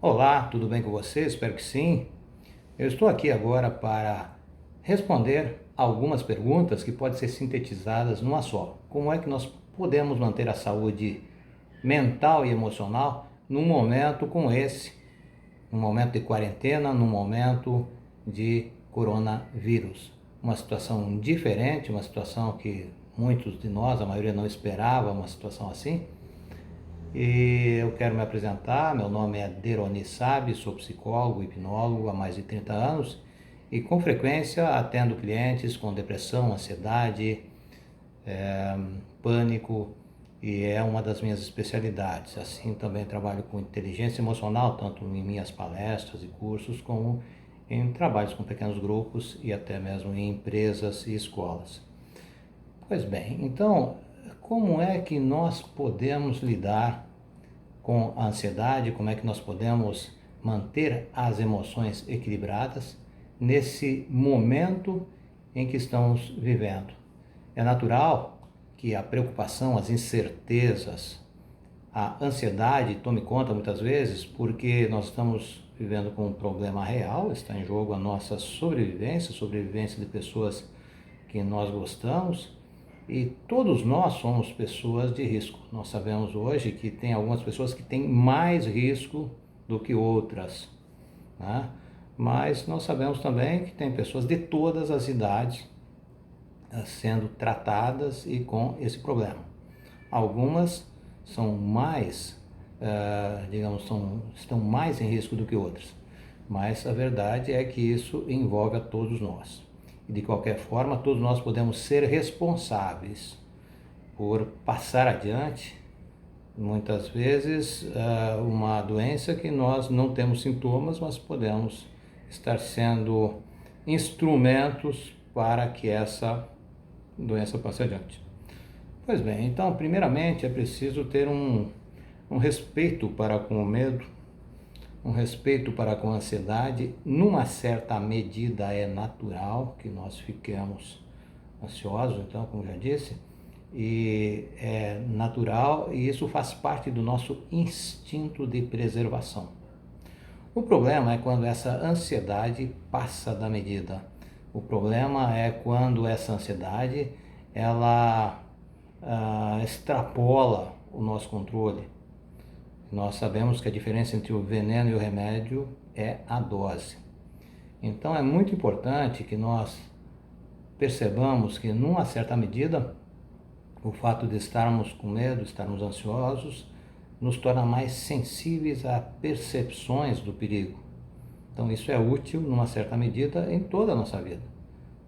Olá, tudo bem com você? Espero que sim. Eu estou aqui agora para responder algumas perguntas que podem ser sintetizadas numa só. Como é que nós podemos manter a saúde mental e emocional num momento como esse, num momento de quarentena, num momento de coronavírus? Uma situação diferente, uma situação que muitos de nós, a maioria não esperava uma situação assim. E eu quero me apresentar, meu nome é Deroni Sabe, sou psicólogo e hipnólogo há mais de 30 anos e com frequência atendo clientes com depressão, ansiedade, pânico e é uma das minhas especialidades. Assim também trabalho com inteligência emocional, tanto em minhas palestras e cursos como em trabalhos com pequenos grupos e até mesmo em empresas e escolas. Pois bem, então como é que nós podemos lidar com a ansiedade, como é que nós podemos manter as emoções equilibradas nesse momento em que estamos vivendo? É natural que a preocupação, as incertezas, a ansiedade tome conta muitas vezes porque nós estamos vivendo com um problema real, está em jogo a nossa sobrevivência, a sobrevivência de pessoas que nós gostamos. E todos nós somos pessoas de risco. Nós sabemos hoje que tem algumas pessoas que têm mais risco do que outras, né? Mas nós sabemos também que tem pessoas de todas as idades sendo tratadas e com esse problema. Algumas são mais, estão mais em risco do que outras. Mas a verdade é que isso envolve a todos nós. E de qualquer forma, todos nós podemos ser responsáveis por passar adiante, muitas vezes, uma doença que nós não temos sintomas, mas podemos estar sendo instrumentos para que essa doença passe adiante. Pois bem, então, primeiramente é preciso ter um respeito para com o medo, um respeito para com a ansiedade. Numa certa medida é natural que nós fiquemos ansiosos, então, como já disse, e é natural e isso faz parte do nosso instinto de preservação. O problema é quando essa ansiedade passa da medida. O problema é quando essa ansiedade ela extrapola o nosso controle. Nós sabemos que a diferença entre o veneno e o remédio é a dose. Então é muito importante que nós percebamos que, numa certa medida, o fato de estarmos com medo, estarmos ansiosos, nos torna mais sensíveis a percepções do perigo. Então isso é útil, numa certa medida, em toda a nossa vida,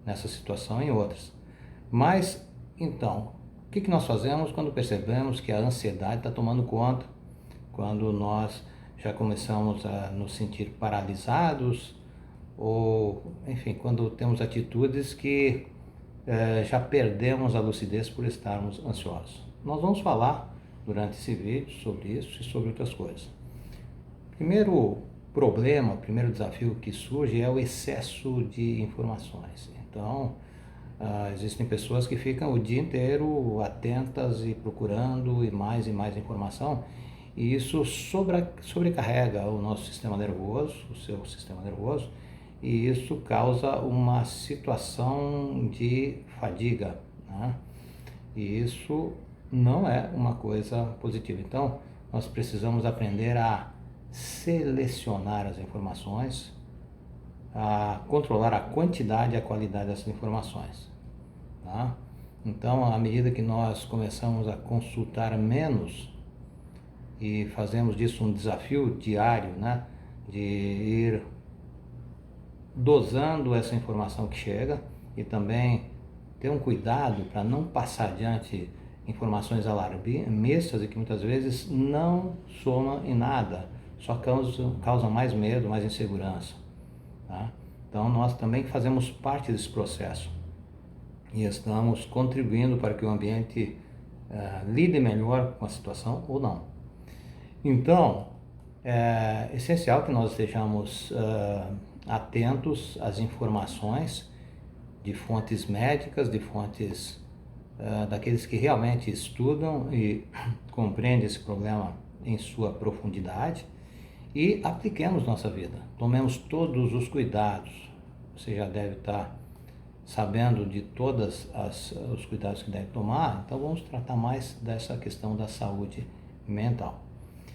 nessa situação e em outras. Mas, então, o que nós fazemos quando percebemos que a ansiedade está tomando conta? Quando nós já começamos a nos sentir paralisados ou, enfim, quando temos atitudes que já perdemos a lucidez por estarmos ansiosos. Nós vamos falar durante esse vídeo sobre isso e sobre outras coisas. Primeiro problema, primeiro desafio que surge é o excesso de informações. Então, existem pessoas que ficam o dia inteiro atentas e procurando e mais informação, e isso sobrecarrega o nosso sistema nervoso, o seu sistema nervoso, e isso causa uma situação de fadiga, né? E isso não é uma coisa positiva. Então, nós precisamos aprender a selecionar as informações, a controlar a quantidade e a qualidade dessas informações, tá? Então, à medida que nós começamos a consultar menos e fazemos disso um desafio diário, né, de ir dosando essa informação que chega e também ter um cuidado para não passar adiante informações alarmistas e que muitas vezes não somam em nada, só causam mais medo, mais insegurança, tá? Então nós também fazemos parte desse processo e estamos contribuindo para que o ambiente lide melhor com a situação ou não. Então, é essencial que nós estejamos atentos às informações de fontes médicas, de fontes daqueles que realmente estudam e compreendem esse problema em sua profundidade, e apliquemos nossa vida. Tomemos todos os cuidados. Você já deve estar sabendo de todos os cuidados que deve tomar, então vamos tratar mais dessa questão da saúde mental.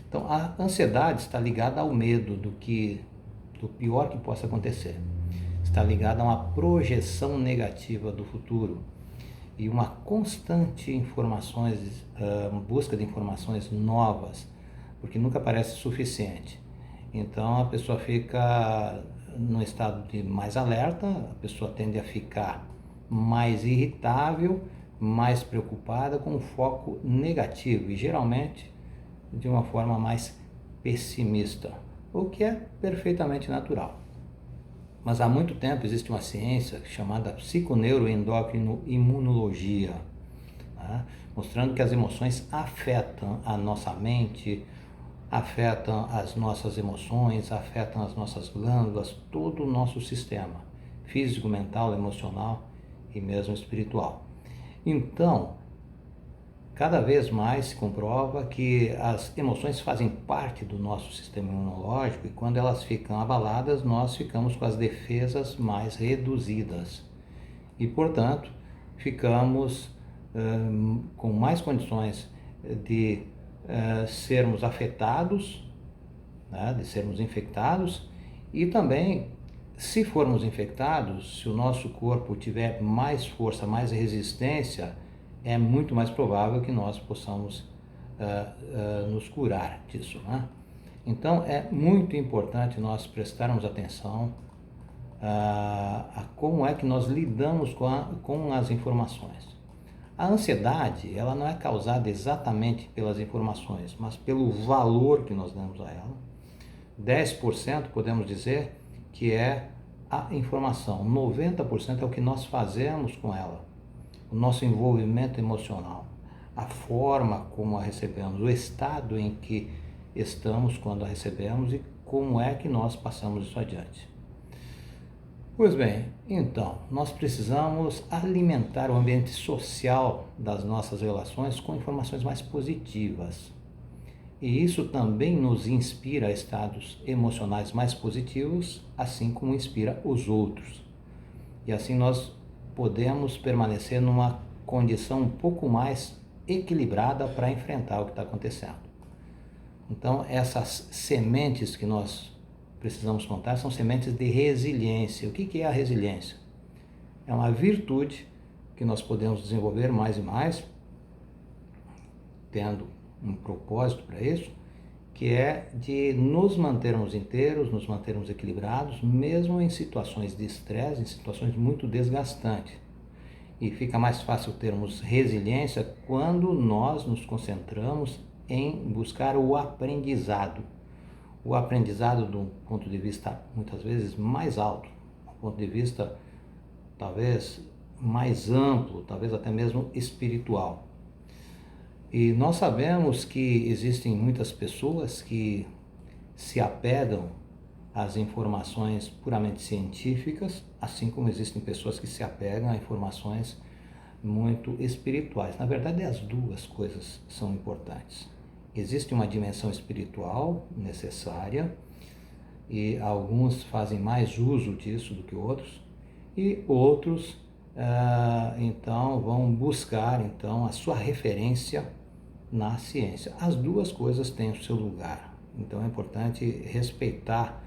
Então, a ansiedade está ligada ao medo do pior que possa acontecer. Está ligada a uma projeção negativa do futuro e uma constante busca de informações novas, porque nunca parece suficiente. Então a pessoa fica no estado de mais alerta, a pessoa tende a ficar mais irritável, mais preocupada, com um foco negativo e geralmente de uma forma mais pessimista, o que é perfeitamente natural. Mas há muito tempo existe uma ciência chamada psiconeuroendocrinoimunologia, né? Mostrando que as emoções afetam a nossa mente, afetam as nossas emoções, afetam as nossas glândulas, todo o nosso sistema físico, mental, emocional e mesmo espiritual. Então, cada vez mais se comprova que as emoções fazem parte do nosso sistema imunológico e quando elas ficam abaladas, nós ficamos com as defesas mais reduzidas e, portanto, ficamos com mais condições de sermos afetados, né, de sermos infectados e também, se formos infectados, se o nosso corpo tiver mais força, mais resistência, é muito mais provável que nós possamos nos curar disso, né? Então é muito importante nós prestarmos atenção a como é que nós lidamos com as informações. A ansiedade, ela não é causada exatamente pelas informações, mas pelo valor que nós damos a ela. 10% podemos dizer que é a informação, 90% é o que nós fazemos com ela, o nosso envolvimento emocional, a forma como a recebemos, o estado em que estamos quando a recebemos e como é que nós passamos isso adiante. Pois bem, então, nós precisamos alimentar o ambiente social das nossas relações com informações mais positivas. E isso também nos inspira a estados emocionais mais positivos, assim como inspira os outros. E assim nós podemos permanecer numa condição um pouco mais equilibrada para enfrentar o que está acontecendo. Então, essas sementes que nós precisamos plantar são sementes de resiliência. O que é a resiliência? É uma virtude que nós podemos desenvolver mais e mais, tendo um propósito para isso, que é de nos mantermos inteiros, nos mantermos equilibrados, mesmo em situações de estresse, em situações muito desgastantes. E fica mais fácil termos resiliência quando nós nos concentramos em buscar o aprendizado. O aprendizado do ponto de vista, muitas vezes, mais alto, do ponto de vista, talvez, mais amplo, talvez até mesmo espiritual. E nós sabemos que existem muitas pessoas que se apegam às informações puramente científicas, assim como existem pessoas que se apegam a informações muito espirituais. Na verdade, as duas coisas são importantes. Existe uma dimensão espiritual necessária e alguns fazem mais uso disso do que outros e outros então vão buscar então a sua referência na ciência. As duas coisas têm o seu lugar, então é importante respeitar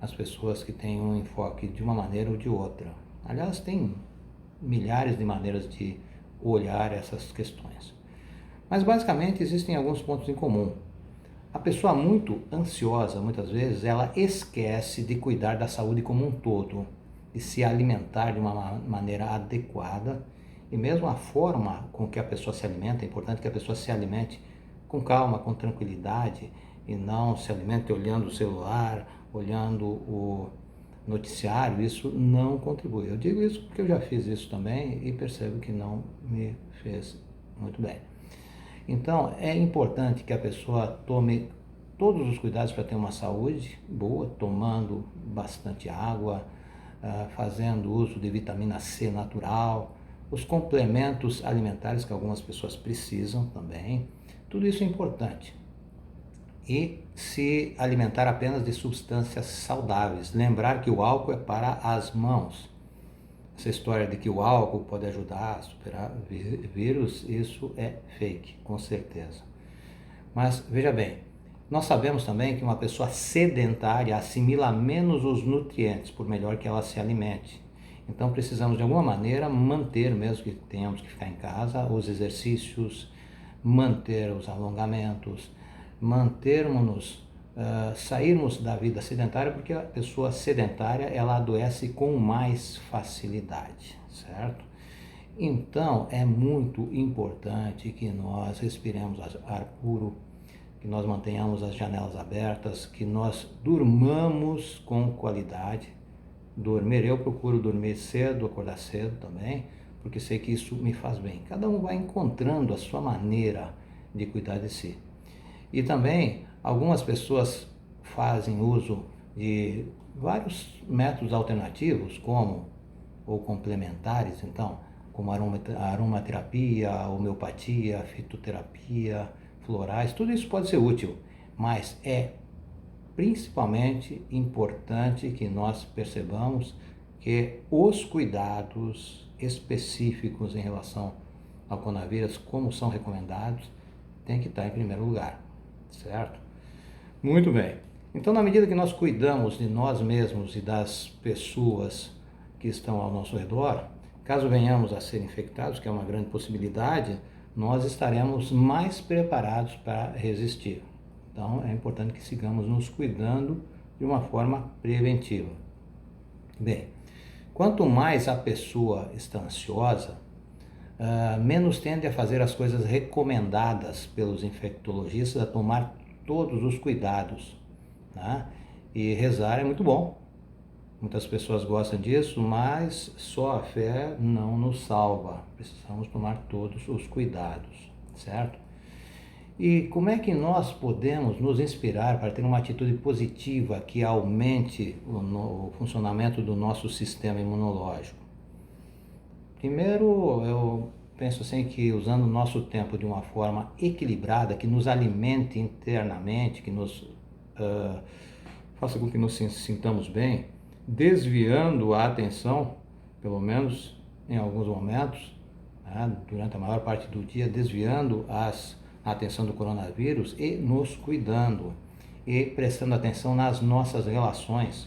as pessoas que têm um enfoque de uma maneira ou de outra. Aliás, tem milhares de maneiras de olhar essas questões. Mas basicamente existem alguns pontos em comum. A pessoa muito ansiosa, muitas vezes, ela esquece de cuidar da saúde como um todo, de se alimentar de uma maneira adequada e mesmo a forma com que a pessoa se alimenta, é importante que a pessoa se alimente com calma, com tranquilidade e não se alimente olhando o celular, olhando o noticiário, isso não contribui. Eu digo isso porque eu já fiz isso também e percebo que não me fez muito bem. Então, é importante que a pessoa tome todos os cuidados para ter uma saúde boa, tomando bastante água, fazendo uso de vitamina C natural, os complementos alimentares que algumas pessoas precisam também. Tudo isso é importante. e se alimentar apenas de substâncias saudáveis. Lembrar que o álcool é para as mãos. Essa história de que o álcool pode ajudar a superar vírus, isso é fake, com certeza. Mas veja bem, nós sabemos também que uma pessoa sedentária assimila menos os nutrientes, por melhor que ela se alimente. Então precisamos de alguma maneira manter, mesmo que tenhamos que ficar em casa, os exercícios, manter os alongamentos, sairmos da vida sedentária, porque a pessoa sedentária ela adoece com mais facilidade, certo? Então é muito importante que nós respiremos ar puro, que nós mantenhamos as janelas abertas, que nós durmamos com qualidade. Eu procuro dormir cedo, acordar cedo também, porque sei que isso me faz bem. Cada um vai encontrando a sua maneira de cuidar de si. E também algumas pessoas fazem uso de vários métodos alternativos, ou complementares, então, como aromaterapia, homeopatia, fitoterapia, florais, tudo isso pode ser útil, mas é principalmente importante que nós percebamos que os cuidados específicos em relação ao coronavírus, como são recomendados, tem que estar em primeiro lugar, certo? Muito bem. Então, na medida que nós cuidamos de nós mesmos e das pessoas que estão ao nosso redor, caso venhamos a ser infectados, que é uma grande possibilidade, nós estaremos mais preparados para resistir. Então, é importante que sigamos nos cuidando de uma forma preventiva. Bem, quanto mais a pessoa está ansiosa, menos tende a fazer as coisas recomendadas pelos infectologistas, a tomar todos os cuidados, né? E rezar é muito bom. Muitas pessoas gostam disso, mas só a fé não nos salva. Precisamos tomar todos os cuidados, certo? E como é que nós podemos nos inspirar para ter uma atitude positiva que aumente o funcionamento do nosso sistema imunológico? Primeiro, eu penso assim que usando o nosso tempo de uma forma equilibrada, que nos alimente internamente, que nos faça com que nos sintamos bem, desviando a atenção, pelo menos em alguns momentos, né, durante a maior parte do dia, desviando a atenção do coronavírus e nos cuidando e prestando atenção nas nossas relações,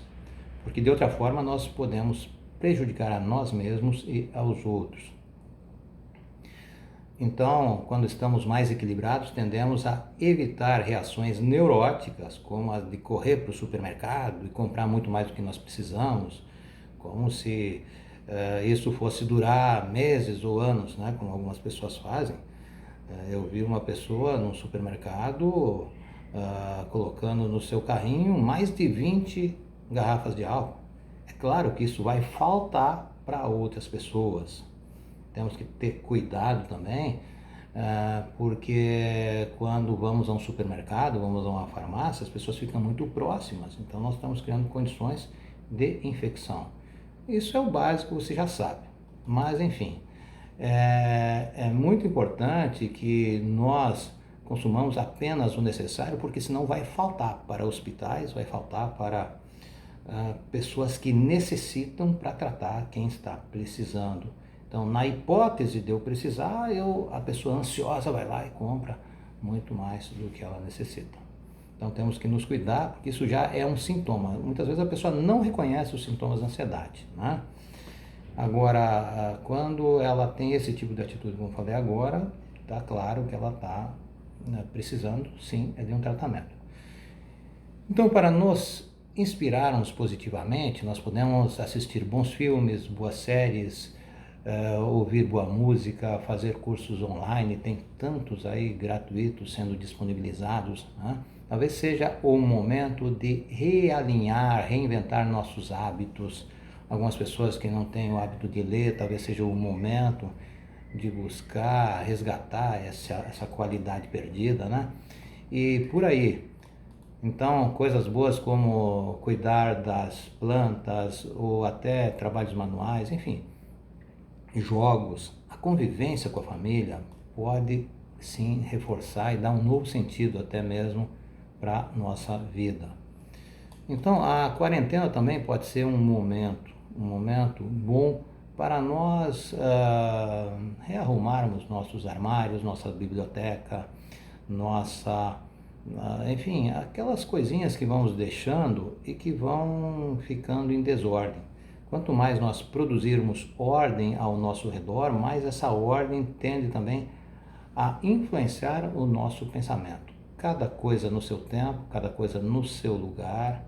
porque de outra forma nós podemos prejudicar a nós mesmos e aos outros. Então, quando estamos mais equilibrados, tendemos a evitar reações neuróticas, como a de correr para o supermercado e comprar muito mais do que nós precisamos, como se isso fosse durar meses ou anos, né, como algumas pessoas fazem. Eu vi uma pessoa no supermercado colocando no seu carrinho mais de 20 garrafas de álcool. É claro que isso vai faltar para outras pessoas. Temos que ter cuidado também, porque quando vamos a um supermercado, vamos a uma farmácia, as pessoas ficam muito próximas, então nós estamos criando condições de infecção. Isso é o básico, você já sabe, mas enfim, é muito importante que nós consumamos apenas o necessário, porque senão vai faltar para hospitais, vai faltar para pessoas que necessitam para tratar quem está precisando. Então, na hipótese de eu precisar, a pessoa ansiosa vai lá e compra muito mais do que ela necessita. Então, temos que nos cuidar, porque isso já é um sintoma. Muitas vezes a pessoa não reconhece os sintomas da ansiedade, né? Agora, quando ela tem esse tipo de atitude, como eu falei agora, está claro que ela está precisando, sim, de um tratamento. Então, para nos inspirarmos positivamente, nós podemos assistir bons filmes, boas séries, ouvir boa música, fazer cursos online, tem tantos aí gratuitos sendo disponibilizados, né? Talvez seja o momento de realinhar, reinventar nossos hábitos. Algumas pessoas que não têm o hábito de ler, talvez seja o momento de buscar, resgatar essa qualidade perdida, né? E por aí. Então, coisas boas como cuidar das plantas ou até trabalhos manuais, enfim, jogos, a convivência com a família pode sim reforçar e dar um novo sentido até mesmo para a nossa vida. Então, a quarentena também pode ser um momento bom para nós rearrumarmos nossos armários, nossa biblioteca, enfim, aquelas coisinhas que vamos deixando e que vão ficando em desordem. Quanto mais nós produzirmos ordem ao nosso redor, mais essa ordem tende também a influenciar o nosso pensamento. Cada coisa no seu tempo, cada coisa no seu lugar,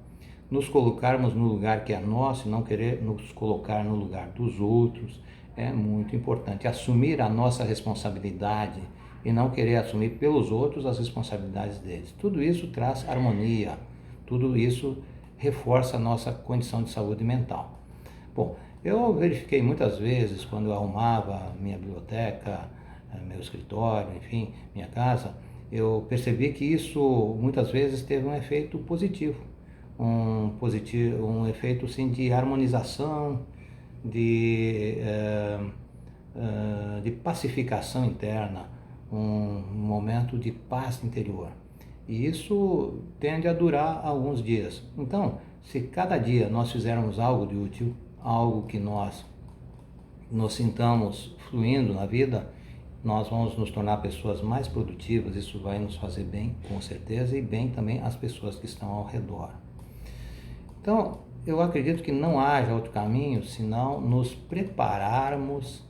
nos colocarmos no lugar que é nosso e não querer nos colocar no lugar dos outros é muito importante. Assumir a nossa responsabilidade e não querer assumir pelos outros as responsabilidades deles. Tudo isso traz harmonia, tudo isso reforça a nossa condição de saúde mental. Bom, eu verifiquei muitas vezes quando eu arrumava minha biblioteca, meu escritório, enfim, minha casa, eu percebi que isso muitas vezes teve um efeito positivo, um efeito sim, de harmonização, de pacificação interna, um momento de paz interior. E isso tende a durar alguns dias. Então, se cada dia nós fizermos algo de útil, algo que nós nos sintamos fluindo na vida, nós vamos nos tornar pessoas mais produtivas. Isso vai nos fazer bem, com certeza, e bem também as pessoas que estão ao redor. Então, eu acredito que não haja outro caminho senão nos prepararmos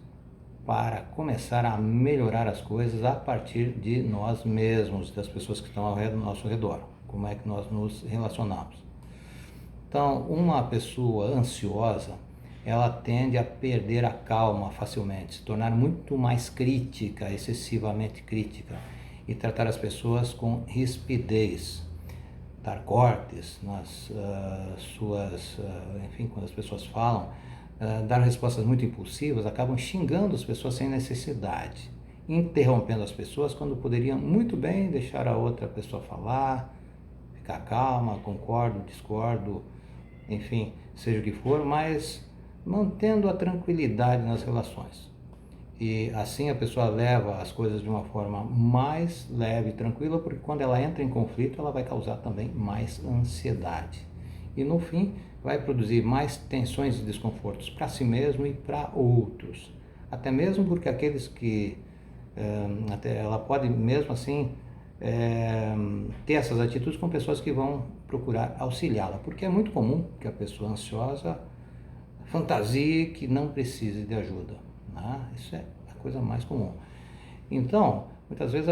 para começar a melhorar as coisas a partir de nós mesmos, das pessoas que estão ao nosso redor. Como é que nós nos relacionamos? Então, uma pessoa ansiosa, ela tende a perder a calma facilmente, se tornar muito mais crítica, excessivamente crítica, e tratar as pessoas com rispidez, dar cortes nas enfim, quando as pessoas falam, dar respostas muito impulsivas, acabam xingando as pessoas sem necessidade, interrompendo as pessoas quando poderiam muito bem deixar a outra pessoa falar, ficar calma, concordo, discordo, enfim, seja o que for, mas mantendo a tranquilidade nas relações. E assim a pessoa leva as coisas de uma forma mais leve e tranquila, porque quando ela entra em conflito, ela vai causar também mais ansiedade. E no fim, vai produzir mais tensões e desconfortos para si mesmo e para outros. Até mesmo porque aqueles que... ela pode mesmo assim ter essas atitudes com pessoas que vão procurar auxiliá-la, porque é muito comum que a pessoa ansiosa fantasie que não precise de ajuda, né? Isso é a coisa mais comum. Então, muitas vezes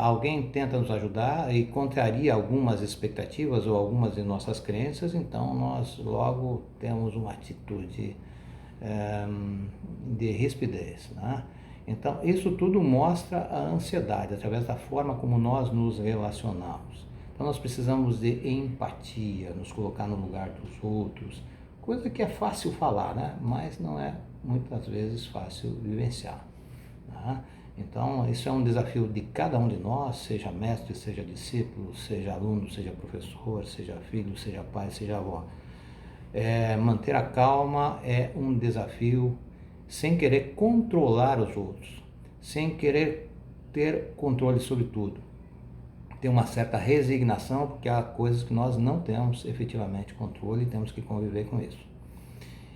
alguém tenta nos ajudar e contraria algumas expectativas ou algumas de nossas crenças, então nós logo temos uma atitude de rispidez, né? Então, isso tudo mostra a ansiedade, através da forma como nós nos relacionamos. Então, nós precisamos de empatia, nos colocar no lugar dos outros, coisa que é fácil falar, né? Mas não é muitas vezes fácil vivenciar, né? Então, isso é um desafio de cada um de nós, seja mestre, seja discípulo, seja aluno, seja professor, seja filho, seja pai, seja avó. Manter a calma é um desafio sem querer controlar os outros, sem querer ter controle sobre tudo. Ter uma certa resignação, porque há coisas que nós não temos efetivamente controle e temos que conviver com isso.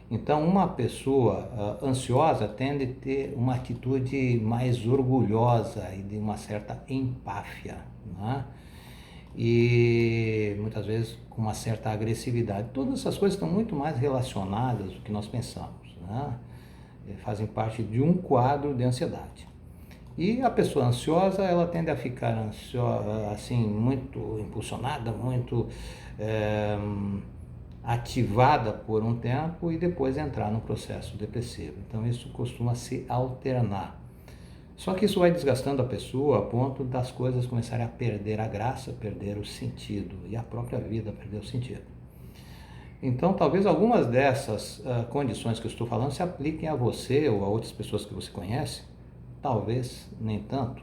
Então, uma pessoa ansiosa tende a ter uma atitude mais orgulhosa e de uma certa empáfia, né? E muitas vezes com uma certa agressividade. Todas essas coisas estão muito mais relacionadas do que nós pensamos, né? Fazem parte de um quadro de ansiedade. E a pessoa ansiosa, ela tende a ficar ansiosa, assim, muito impulsionada, muito ativada por um tempo e depois entrar no processo depressivo. Então isso costuma se alternar. Só que isso vai desgastando a pessoa a ponto das coisas começarem a perder a graça, perder o sentido e a própria vida perder o sentido. Então talvez algumas dessas condições que eu estou falando se apliquem a você ou a outras pessoas que você conhece, talvez nem tanto,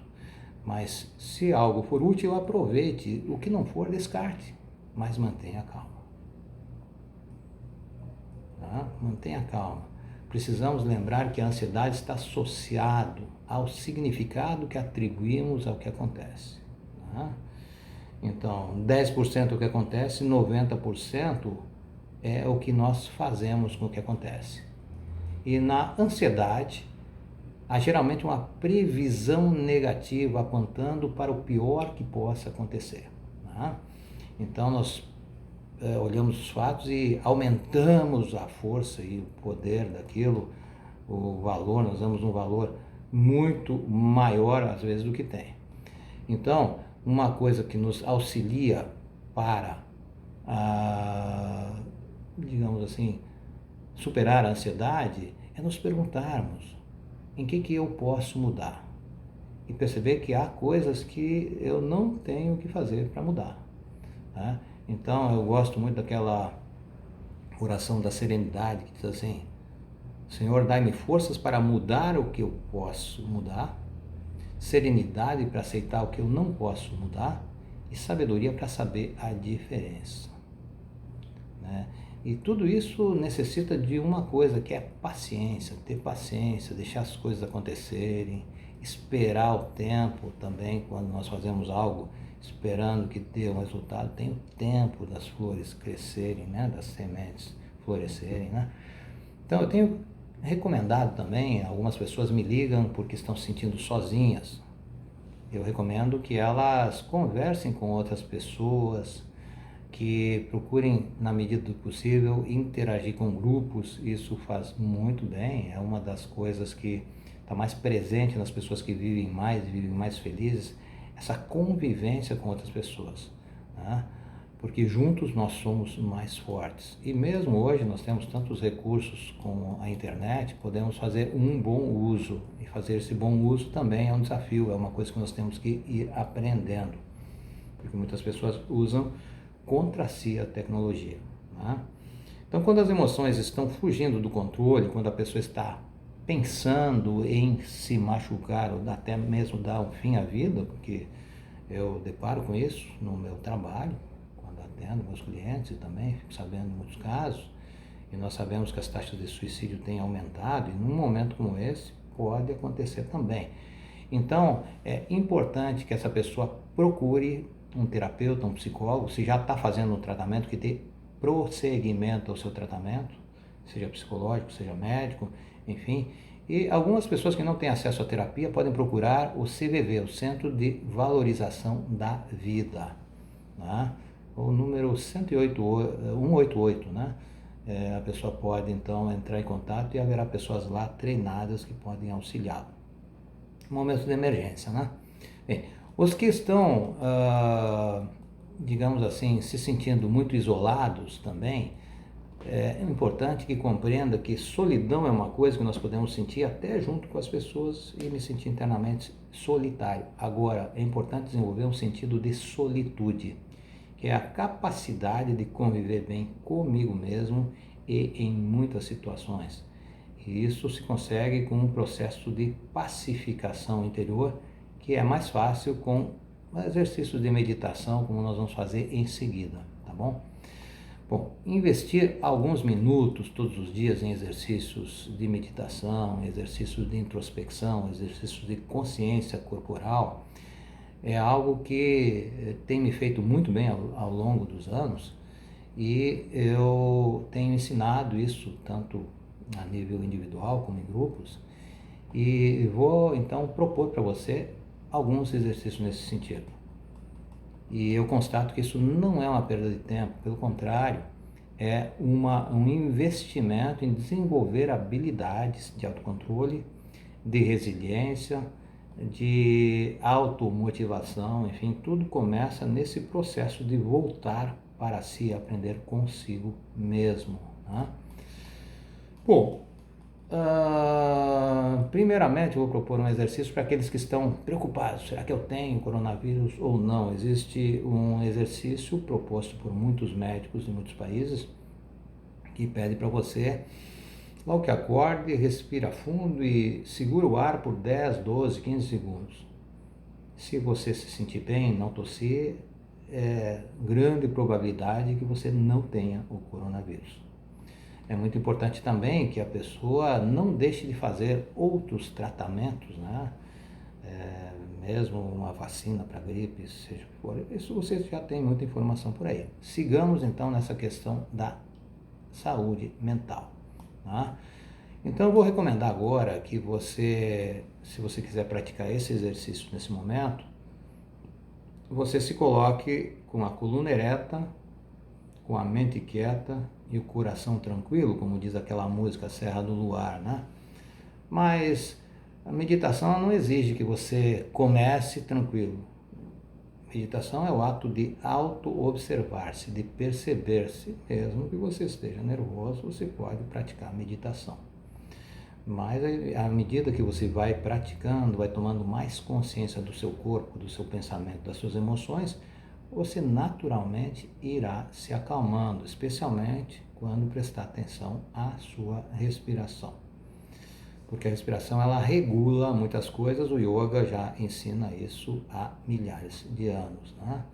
mas se algo for útil, aproveite, o que não for, descarte, mas mantenha calma. Tá? Mantenha calma. Precisamos lembrar que a ansiedade está associado ao significado que atribuímos ao que acontece. Tá? Então, 10% é o que acontece, 90% é o que nós fazemos com o que acontece. E na ansiedade, há geralmente uma previsão negativa apontando para o pior que possa acontecer. Né? Então, nós olhamos os fatos e aumentamos a força e o poder daquilo, o valor, nós damos um valor muito maior às vezes do que tem. Então, uma coisa que nos auxilia para, digamos assim, superar a ansiedade é nos perguntarmos em que eu posso mudar e perceber que há coisas que eu não tenho que fazer para mudar. Tá? Então, eu gosto muito daquela oração da serenidade que diz assim: Senhor, dai-me forças para mudar o que eu posso mudar, serenidade para aceitar o que eu não posso mudar e sabedoria para saber a diferença. Né? E tudo isso necessita de uma coisa que é paciência, ter paciência, deixar as coisas acontecerem, esperar o tempo também. Quando nós fazemos algo esperando que dê um resultado, tem o tempo das flores crescerem, né? Das sementes florescerem. Né? Então eu tenho recomendado também, algumas pessoas me ligam porque estão se sentindo sozinhas. Eu recomendo que elas conversem com outras pessoas, que procurem, na medida do possível, interagir com grupos. Isso faz muito bem, é uma das coisas que está mais presente nas pessoas que vivem mais felizes, essa convivência com outras pessoas, né? Porque juntos nós somos mais fortes. E mesmo hoje nós temos tantos recursos com a internet, podemos fazer um bom uso. E fazer esse bom uso também é um desafio, é uma coisa que nós temos que ir aprendendo. Porque muitas pessoas usam contra si a tecnologia. Né? Então, quando as emoções estão fugindo do controle, quando a pessoa está pensando em se machucar ou até mesmo dar um fim à vida, porque eu deparo com isso no meu trabalho, quando atendo meus clientes e também fico sabendo de muitos casos, e nós sabemos que as taxas de suicídio têm aumentado, e num momento como esse pode acontecer também. Então, é importante que essa pessoa procure um terapeuta, um psicólogo, se já está fazendo um tratamento, que dê prosseguimento ao seu tratamento, seja psicológico, seja médico, enfim. E algumas pessoas que não têm acesso à terapia podem procurar o CVV, o Centro de Valorização da Vida, né? O número 188, né? A pessoa pode então entrar em contato e haverá pessoas lá treinadas que podem auxiliá-lo. Momentos de emergência, né? Bem, os que estão, digamos assim, se sentindo muito isolados também, é importante que compreenda que solidão é uma coisa que nós podemos sentir até junto com as pessoas e me sentir internamente solitário. Agora, é importante desenvolver um sentido de solitude, que é a capacidade de conviver bem comigo mesmo e em muitas situações. E isso se consegue com um processo de pacificação interior, que é mais fácil com exercícios de meditação, como nós vamos fazer em seguida, tá bom? Bom, investir alguns minutos todos os dias em exercícios de meditação, exercícios de introspecção, exercícios de consciência corporal, é algo que tem me feito muito bem ao longo dos anos, e eu tenho ensinado isso tanto a nível individual como em grupos, e vou então propor para você alguns exercícios nesse sentido. E eu constato que isso não é uma perda de tempo, pelo contrário, é um investimento em desenvolver habilidades de autocontrole, de resiliência, de automotivação, enfim, tudo começa nesse processo de voltar para si, aprender consigo mesmo. Né? Bom, primeiramente eu vou propor um exercício para aqueles que estão preocupados. Será que eu tenho coronavírus ou não? Existe um exercício proposto por muitos médicos em muitos países que pede para você, logo que acorde, respira fundo e segura o ar por 10, 12, 15 segundos. Se você se sentir bem, não tossir, é grande probabilidade que você não tenha o coronavírus. É muito importante também que a pessoa não deixe de fazer outros tratamentos, né? mesmo uma vacina para gripe, seja o que for. Isso você já tem muita informação por aí. Sigamos então nessa questão da saúde mental. Tá? Então eu vou recomendar agora que você, se você quiser praticar esse exercício nesse momento, você se coloque com a coluna ereta, com a mente quieta e o coração tranquilo, como diz aquela música Serra do Luar, né? Mas a meditação não exige que você comece tranquilo. Meditação é o ato de auto-observar-se, de perceber-se. Mesmo que você esteja nervoso, você pode praticar meditação. Mas à medida que você vai praticando, vai tomando mais consciência do seu corpo, do seu pensamento, das suas emoções, você naturalmente irá se acalmando, especialmente quando prestar atenção à sua respiração. Porque a respiração ela regula muitas coisas, o yoga já ensina isso há milhares de anos. Né?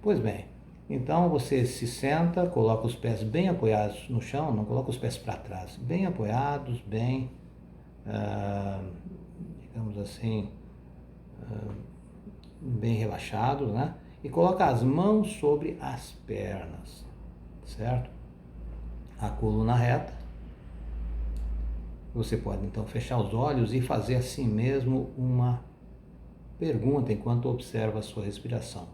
Pois bem, então você se senta, coloca os pés bem apoiados no chão, não coloca os pés para trás, bem apoiados, bem, digamos assim, bem relaxados, né? E coloca as mãos sobre as pernas, certo? A coluna reta. Você pode então fechar os olhos e fazer assim mesmo uma pergunta enquanto observa a sua respiração.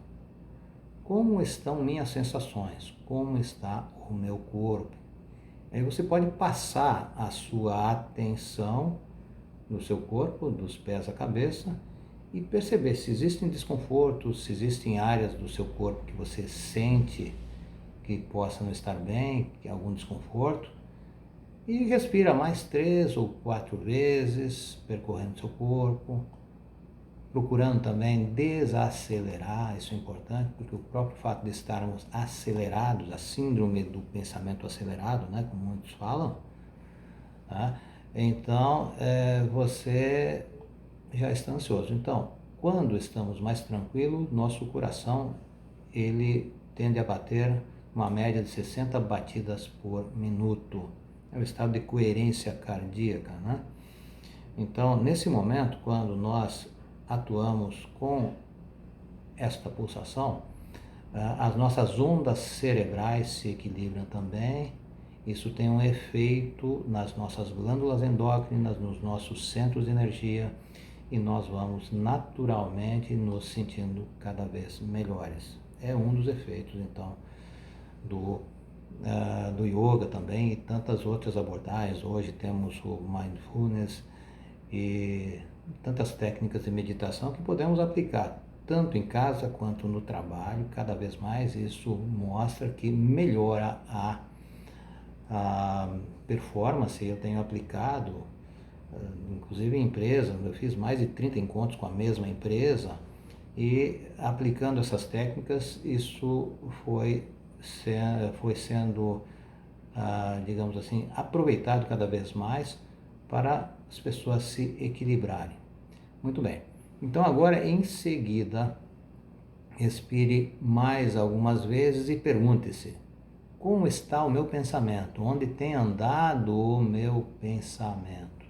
Como estão minhas sensações? Como está o meu corpo? Aí você pode passar a sua atenção no seu corpo, dos pés à cabeça, e perceber se existem desconfortos, se existem áreas do seu corpo que você sente que possa não estar bem, que há algum desconforto. E respira mais 3 ou 4 vezes, percorrendo seu corpo, procurando também desacelerar, isso é importante, porque o próprio fato de estarmos acelerados, a síndrome do pensamento acelerado, né, como muitos falam, tá? Então você já está ansioso. Então, quando estamos mais tranquilos, nosso coração ele tende a bater uma média de 60 batidas por minuto. É o estado de coerência cardíaca, né? Então, nesse momento, quando nós atuamos com esta pulsação, as nossas ondas cerebrais se equilibram também. Isso tem um efeito nas nossas glândulas endócrinas, nos nossos centros de energia, e nós vamos naturalmente nos sentindo cada vez melhores. É um dos efeitos, então, do yoga também e tantas outras abordagens. Hoje temos o mindfulness e tantas técnicas de meditação que podemos aplicar tanto em casa quanto no trabalho. Cada vez mais isso mostra que melhora a performance. Eu tenho aplicado, inclusive em empresa, eu fiz mais de 30 encontros com a mesma empresa e aplicando essas técnicas, isso foi sendo, digamos assim, aproveitado cada vez mais para as pessoas se equilibrarem. Muito bem. Então agora, em seguida, respire mais algumas vezes e pergunte-se: como está o meu pensamento? Onde tem andado o meu pensamento?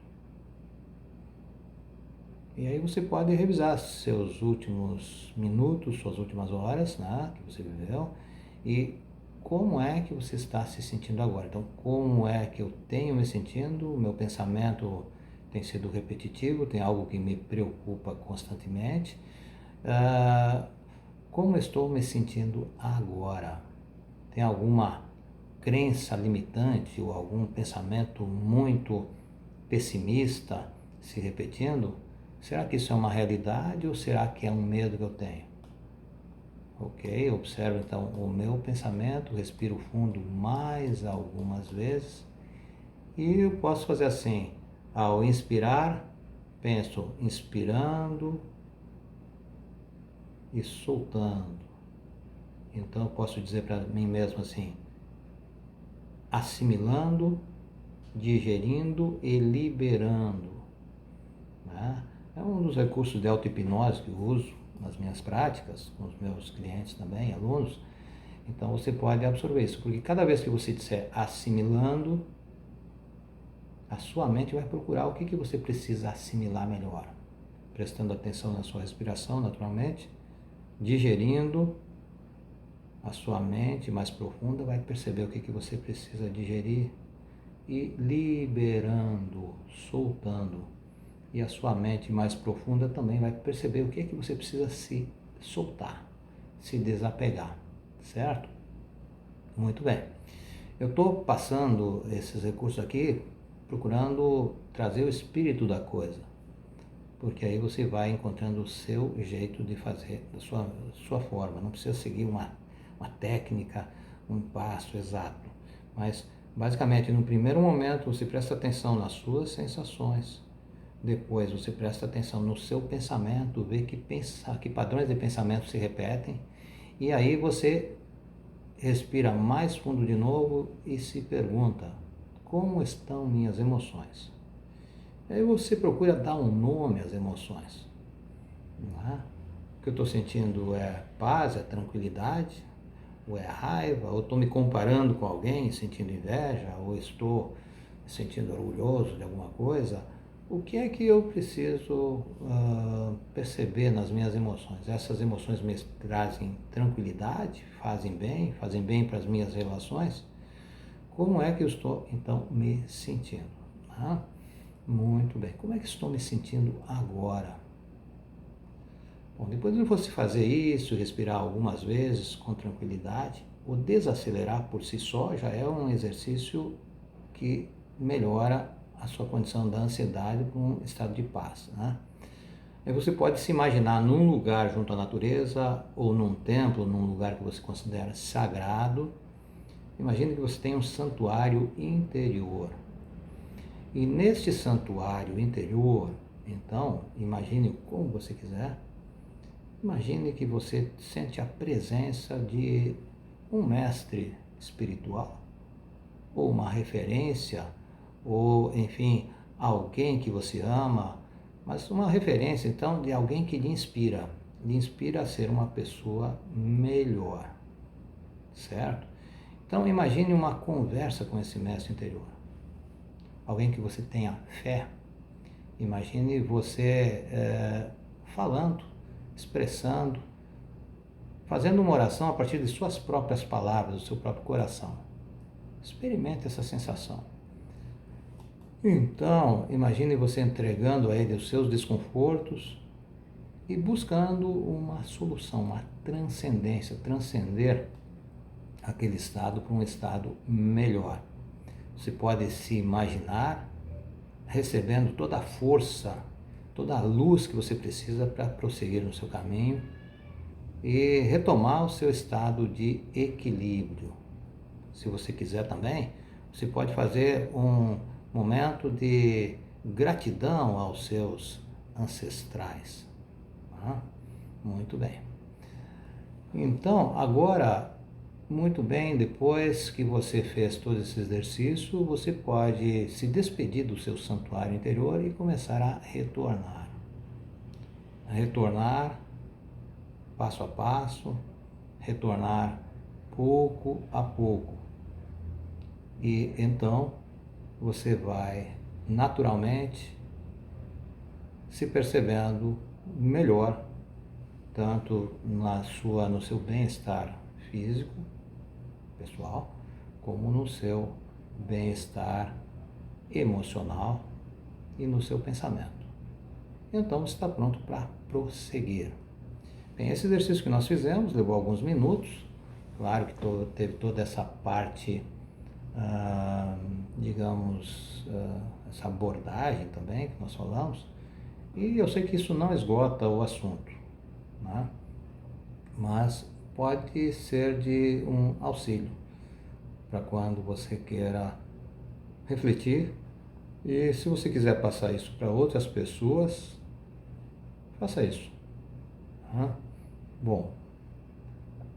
E aí você pode revisar seus últimos minutos, suas últimas horas, né, que você viveu, e como é que você está se sentindo agora. Então, como é que eu tenho me sentindo? O meu pensamento tem sido repetitivo, tem algo que me preocupa constantemente. Como estou me sentindo agora? Tem alguma crença limitante ou algum pensamento muito pessimista se repetindo? Será que isso é uma realidade ou será que é um medo que eu tenho? Ok, observo então o meu pensamento, respiro fundo mais algumas vezes e eu posso fazer assim: ao inspirar, penso inspirando e soltando. Então eu posso dizer para mim mesmo assim: assimilando, digerindo e liberando. Né? É um dos recursos de auto-hipnose que eu uso nas minhas práticas, com os meus clientes também, alunos. Então você pode absorver isso, porque cada vez que você disser assimilando, a sua mente vai procurar o que você precisa assimilar melhor. prestando atenção na sua respiração naturalmente, digerindo, a sua mente mais profunda vai perceber o que você precisa digerir e liberando, soltando. E a sua mente mais profunda também vai perceber o que você precisa se soltar, se desapegar, certo? Muito bem. Eu estou passando esses recursos aqui procurando trazer o espírito da coisa, porque aí você vai encontrando o seu jeito de fazer, da sua forma. Não precisa seguir uma técnica, um passo exato, mas basicamente no primeiro momento você presta atenção nas suas sensações, depois você presta atenção no seu pensamento, vê que padrões de pensamento se repetem, e aí você respira mais fundo de novo e se pergunta: como estão minhas emoções? Aí você procura dar um nome às emoções. Não é? O que eu estou sentindo é paz, é tranquilidade, ou é raiva, ou estou me comparando com alguém, sentindo inveja, ou estou me sentindo orgulhoso de alguma coisa. O que é que eu preciso perceber nas minhas emoções? Essas emoções me trazem tranquilidade, fazem bem para as minhas relações? Como é que eu estou, então, me sentindo? Ah, muito bem. Como é que estou me sentindo agora? Bom, depois de você fazer isso, respirar algumas vezes com tranquilidade, o desacelerar por si só já é um exercício que melhora a sua condição da ansiedade para um estado de paz, né? Aí você pode se imaginar num lugar junto à natureza, ou num templo, num lugar que você considera sagrado. Imagine que você tem um santuário interior. E neste santuário interior, então, imagine como você quiser, imagine que você sente a presença de um mestre espiritual, ou uma referência, ou, enfim, alguém que você ama, mas uma referência, então, de alguém que lhe inspira a ser uma pessoa melhor, certo? Então, imagine uma conversa com esse mestre interior, alguém que você tenha fé. Imagine você falando, expressando, fazendo uma oração a partir de suas próprias palavras, do seu próprio coração. Experimente essa sensação. Então, imagine você entregando a ele os seus desconfortos e buscando uma solução, uma transcendência, transcender aquele estado para um estado melhor. Você pode se imaginar recebendo toda a força, toda a luz que você precisa para prosseguir no seu caminho e retomar o seu estado de equilíbrio. Se você quiser também, você pode fazer um momento de gratidão aos seus ancestrais. Tá? Muito bem. Então, agora, muito bem, depois que você fez todo esse exercício, você pode se despedir do seu santuário interior e começar a retornar. A retornar passo a passo, retornar pouco a pouco. E então você vai naturalmente se percebendo melhor, tanto no seu bem-estar físico, pessoal, como no seu bem-estar emocional e no seu pensamento. Então você está pronto para prosseguir. Bem, esse exercício que nós fizemos levou alguns minutos. Claro que teve toda essa parte, essa abordagem também que nós falamos. E eu sei que isso não esgota o assunto, né? Mas pode ser de um auxílio para quando você queira refletir. E se você quiser passar isso para outras pessoas, faça isso. Né? Bom,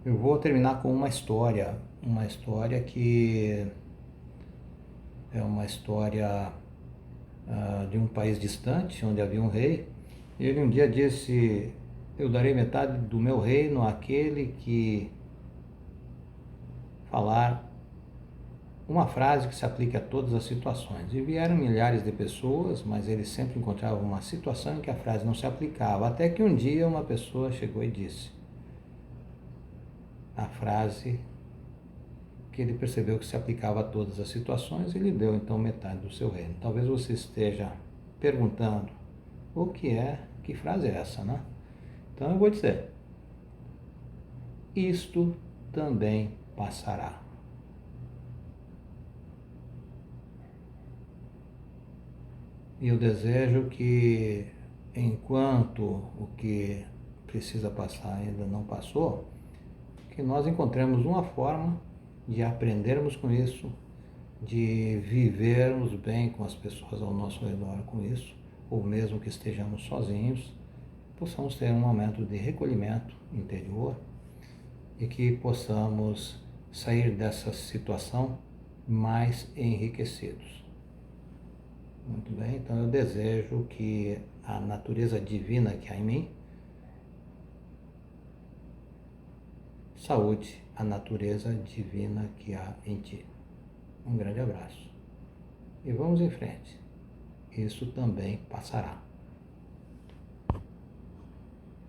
eu vou terminar com uma história que é uma história de um país distante, onde havia um rei. E ele um dia disse: eu darei metade do meu reino àquele que falar uma frase que se aplique a todas as situações. E vieram milhares de pessoas, mas eles sempre encontravam uma situação em que a frase não se aplicava, até que um dia uma pessoa chegou e disse a frase que ele percebeu que se aplicava a todas as situações e lhe deu então metade do seu reino. Talvez você esteja perguntando o que é, que frase é essa, né? Então eu vou dizer: isto também passará. E eu desejo que, enquanto o que precisa passar ainda não passou, que nós encontremos uma forma de aprendermos com isso, de vivermos bem com as pessoas ao nosso redor com isso, ou mesmo que estejamos sozinhos, possamos ter um momento de recolhimento interior e que possamos sair dessa situação mais enriquecidos. Muito bem, então eu desejo que a natureza divina que há em mim saúde a natureza divina que há em ti. Um grande abraço. E vamos em frente. Isso também passará.